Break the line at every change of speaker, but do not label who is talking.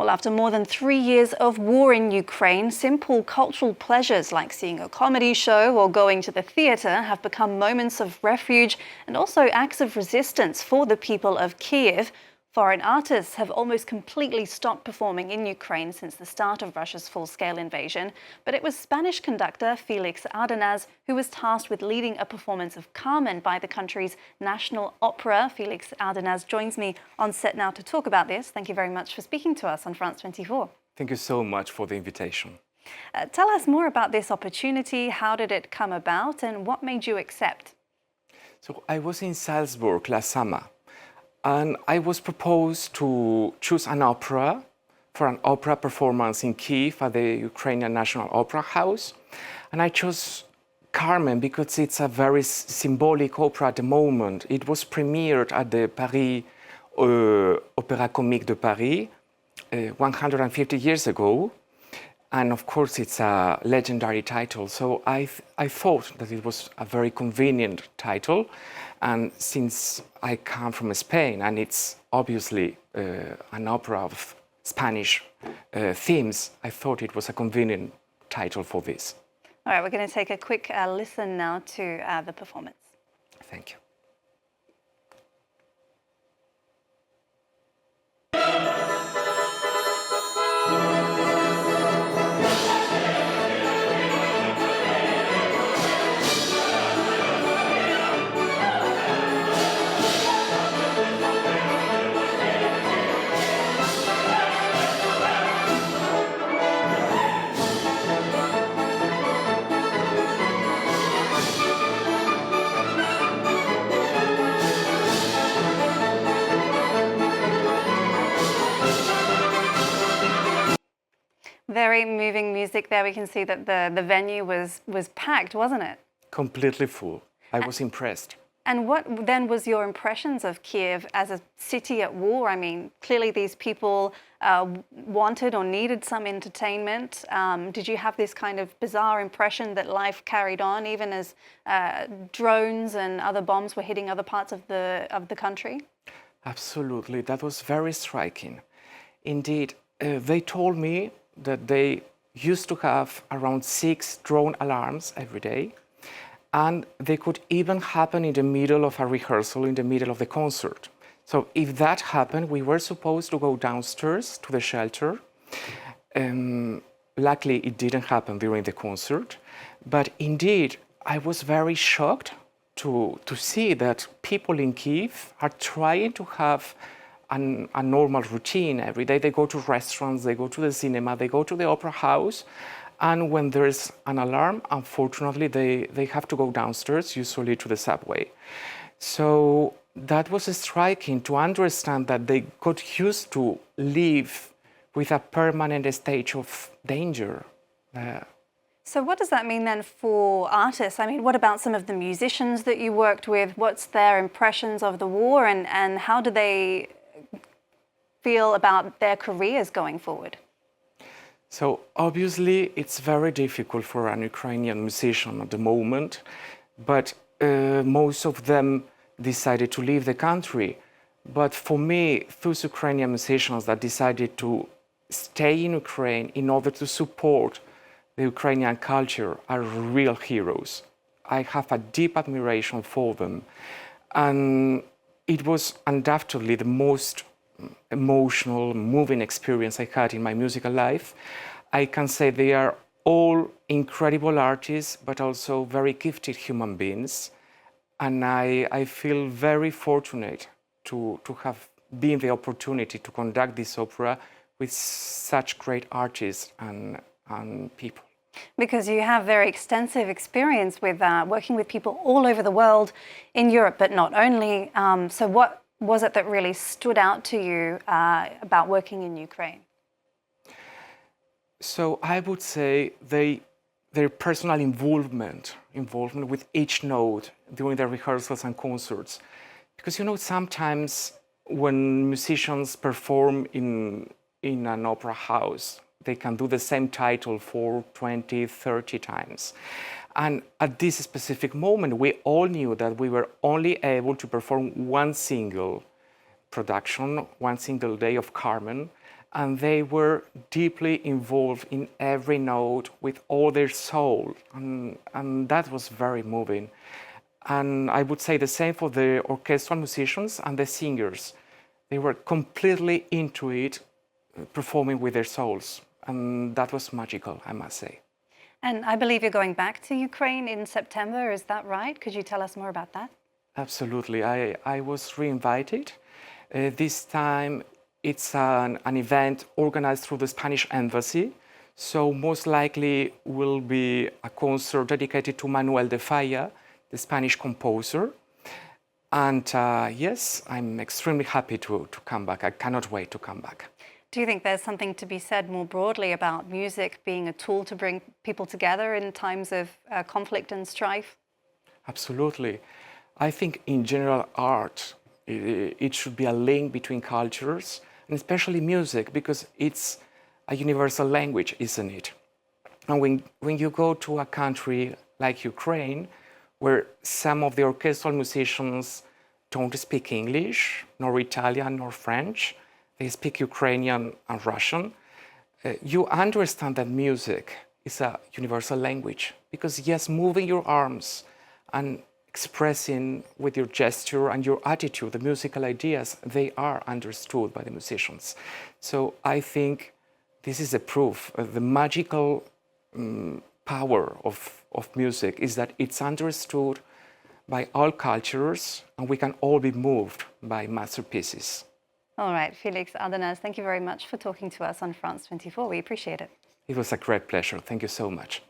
Well, after more than 3 years of war in Ukraine, simple cultural pleasures like seeing a comedy show or going to the theatre have become moments of refuge and also acts of resistance for the people of Kiev. Foreign artists have almost completely stopped performing in Ukraine since the start of Russia's full-scale invasion, but it was Spanish conductor Félix Ardanaz who was tasked with leading a performance of Carmen by the country's national opera. Félix Ardanaz joins me on set now to talk about this. Thank you very much for speaking to us on France 24.
Thank you so much for the invitation.
Tell us more about this opportunity. How did it come about and what made you accept?
So I was in Salzburg last summer, and I was proposed to choose an opera for an opera performance in Kiev at the Ukrainian National Opera House. And I chose Carmen because it's a very symbolic opera at the moment. It was premiered at the Paris Opéra Comique de Paris 150 years ago. And of course, it's a legendary title. So I thought that it was a very convenient title. And since I come from Spain, and it's obviously an opera of Spanish themes, I thought it was a convenient title for this.
All right, we're going to take a quick listen now to the performance.
Thank you.
Very moving music there. We can see that the venue was packed, wasn't it?
Completely full. I was impressed.
And what then was your impressions of Kiev as a city at war? I mean, clearly these people wanted or needed some entertainment. Did you have this kind of bizarre impression that life carried on even as drones and other bombs were hitting other parts of the country?
Absolutely. That was very striking. Indeed, they told me that they used to have around 6 drone alarms every day, and they could even happen in the middle of a rehearsal, in the middle of the concert. So if that happened, we were supposed to go downstairs to the shelter. Luckily, it didn't happen during the concert, but indeed, I was very shocked to see that people in Kyiv are trying to have a normal routine every day. They go to restaurants, they go to the cinema, they go to the opera house. And when there's an alarm, unfortunately, they have to go downstairs, usually to the subway. So that was striking to understand that they got used to live with a permanent state of danger.
So what does that mean then for artists? I mean, what about some of the musicians that you worked with? What's their impressions of the war and how do they feel about their careers going forward?
So obviously it's very difficult for an Ukrainian musician at the moment, but most of them decided to leave the country. But for me, those Ukrainian musicians that decided to stay in Ukraine in order to support the Ukrainian culture are real heroes. I have a deep admiration for them. And it was undoubtedly the most emotional, moving experience I had in my musical life. I can say they are all incredible artists, but also very gifted human beings. And I feel very fortunate to have been the opportunity to conduct this opera with such great artists and people.
Because you have very extensive experience with working with people all over the world, in Europe, but not only. So what was it that really stood out to you about working in Ukraine?
So I would say their personal involvement with each note during the rehearsals and concerts. Because, you know, sometimes when musicians perform in an opera house, they can do the same title for 20, 30 times. And at this specific moment, we all knew that we were only able to perform one single production, one single day of Carmen. and they were deeply involved in every note with all their soul, and that was very moving. And I would say the same for the orchestral musicians and the singers. They were completely into it, performing with their souls, and that was magical, I must say.
And I believe you're going back to Ukraine in September, is that right? Could you tell us more about that?
Absolutely. I was re-invited. This time it's an event organized through the Spanish embassy. So most likely will be a concert dedicated to Manuel de Falla, the Spanish composer. And yes, I'm extremely happy to come back. I cannot wait to come back.
Do you think there's something to be said more broadly about music being a tool to bring people together in times of conflict and strife?
Absolutely. I think in general art, it should be a link between cultures, and especially music, because it's a universal language, isn't it? And when you go to a country like Ukraine, where some of the orchestral musicians don't speak English, nor Italian, nor French, they speak Ukrainian and Russian, you understand that music is a universal language. Because yes, moving your arms and expressing with your gesture and your attitude the musical ideas, they are understood by the musicians. So I think this is a proof of the magical power of music is that it's understood by all cultures, and we can all be moved by masterpieces.
All right, Félix Ardanaz, thank you very much for talking to us on France 24. We appreciate it.
It was a great pleasure. Thank you so much.